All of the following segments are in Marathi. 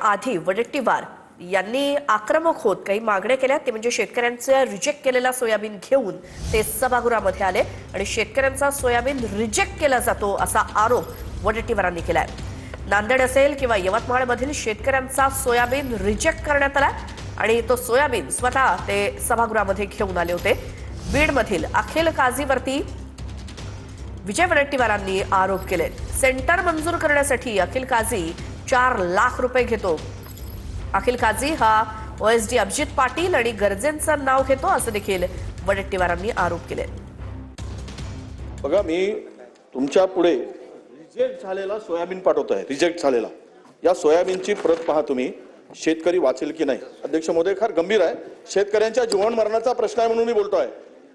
आधी वडेट्टीवार यांनी आक्रमक होत काही मागण्या केल्या, ते म्हणजे शेतकऱ्यांचा रिजेक्ट केलेला सोयाबीन घेऊन ते सभागृहामध्ये आले आणि शेतकऱ्यांचा सोयाबीन रिजेक्ट केला जातो असा आरोप वडेट्टीवारांनी केलाय। नांदेड असेल किंवा यवतमाळमधील शेतकऱ्यांचा सोयाबीन रिजेक्ट करण्यात आला आणि तो सोयाबीन स्वतः ते सभागृहामध्ये घेऊन आले होते। बीडमधील अखिल काझीवरती विजय वडेट्टीवारांनी आरोप केले। सेंटर मंजूर करण्यासाठी अखिल काझी 4 लाख रुपये घेतो। अखिल काझी हा ओएसडी अभिजित पाटील आणि गरजेंचं नाव घेतो असं देखील वडेट्टीवारांनी आरोप केले। बघा, मी तुमच्या पुढे रिजेक्ट झालेला सोयाबीन पाठवतोय। रिजेक्ट झालेला या सोयाबीनची प्रत पहा तुम्ही, शेतकरी वाचेल की नाही। अध्यक्ष महोदय, फार गंभीर आहे, शेतकऱ्यांच्या जीवन मरणाचा प्रश्न आहे म्हणून मी बोलतोय।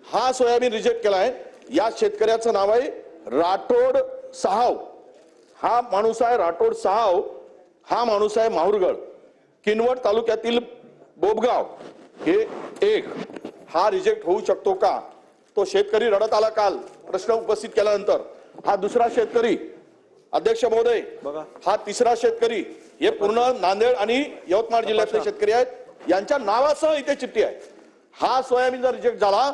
हा सोयाबीन रिजेक्ट केलाय, या शेतकऱ्याचं नाव आहे राठोड साहाव। हा माणूस आहे राठोड साहाव, हा माणूस आहे माहुरगड किनवट तालुक्यातील बोबगाव हे एक। हा रिजेक्ट होऊ शकतो का? तो शेतकरी रडत आला काल प्रश्न उपस्थित केल्यानंतर। हा दुसरा शेतकरी, अध्यक्ष महोदय, हा तिसरा शेतकरी, हे पूर्ण नांदेड आणि यवतमाळ जिल्ह्यातले शेतकरी आहेत, यांच्या नावासह इथे चिठ्ठी आहे। हा सोयाबीन जर रिजेक्ट झाला,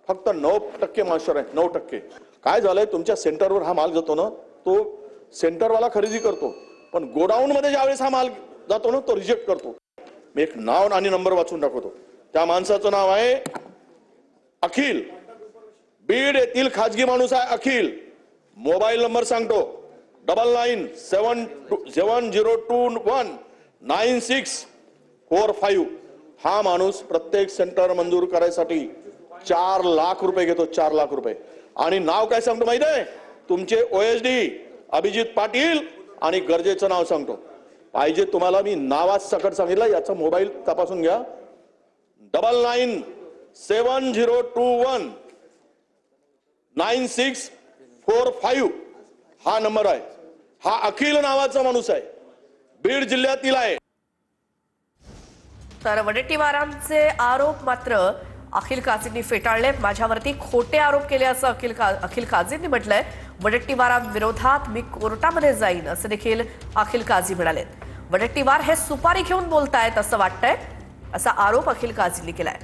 फक्त 9% मार्शर आहे, 9%। काय झालंय, तुमच्या सेंटरवर हा माल जातो ना, तो सेंटरवाला खरेदी करतो, पण गोडाऊन मध्ये ज्यावेळेस हा माल जातो ना, तो रिजेक्ट करतो। मी एक नाव आणि नंबर वाचून दाखवतो। त्या माणसाचं नाव आहे अखिल, बीड येथील खाजगी माणूस आहे अखिल। मोबाईल नंबर सांगतो, 9970219645। हा माणूस प्रत्येक सेंटर मंजूर करायसाठी 4 लाख रुपये घेतो, 4 लाख रुपये। आणि नाव काय सांगतो माहिती आहे? तुमचे ओएसडी अभिजित पाटील आणि गरजेचं नाव सांगतो। पाहिजे तुम्हाला मी नावात सकट सांगितलं, याचा मोबाईल तपासून घ्या। 9970219645 हा नंबर आहे। हा अखिल नावाचा माणूस आहे, बीड जिल्ह्यातील आहे। तर वडेट्टीवारांचे आरोप मात्र अखिल काझींनी फेटाळले। माझ्यावरती खोटे आरोप केले असं अखिल काझींनी म्हटलंय। वडेट्टीवारांविरोधात मी कोर्टामध्ये जाईन असं देखील अखिल काझी म्हणाले। वडेट्टीवार हे सुपारी घेऊन बोलतायत असं वाटतंय, असा आरोप अखिल काझींनी केलाय।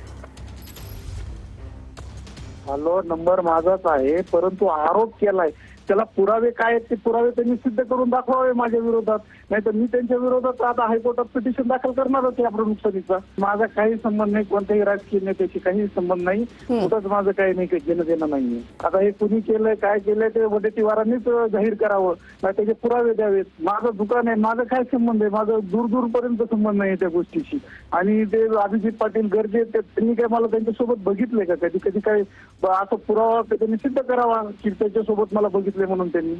हॅलो, नंबर माझाच आहे, परंतु आरोप केलाय, त्याला पुरावे काय आहेत ते पुरावे त्यांनी सिद्ध करून दाखवावे माझ्या विरोधात। नाही तर मी त्यांच्या विरोधात आता हायकोर्टात पिटिशन दाखल करणारच आहे आपल्या नुकसानीचा। माझा काही संबंध नाही, कोणत्याही राजकीय नेत्याशी काही संबंध नाही, कुठंच माझं काही नाही, काही घेणं देणं नाहीये। आता हे कुणी केलंय काय केलंय ते वडेट्टीवारांनीच जाहीर करावं, नाही त्याचे पुरावे द्यावेत। माझं दुकान आहे, माझं काय संबंध आहे? माझं दूर दूरपर्यंत संबंध नाही त्या गोष्टीशी। आणि ते अभिजित पाटील गरजे त्यांनी काय मला त्यांच्यासोबत बघितलंय का? कधी कधी काय असं पुरावा त्यांनी सिद्ध करावा की त्याच्यासोबत मला बघितले म्हणून। त्यांनी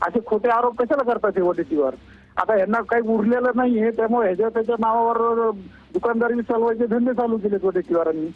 असे खोटे आरोप कशाला करतात हे वडेट्टीवार? आता यांना काही उरलेलं नाहीये, त्यामुळे ह्याच्या त्याच्या नावावर दुकानदारी चालवायचे धंदे चालू केलेत वडेट्टीवारांनी।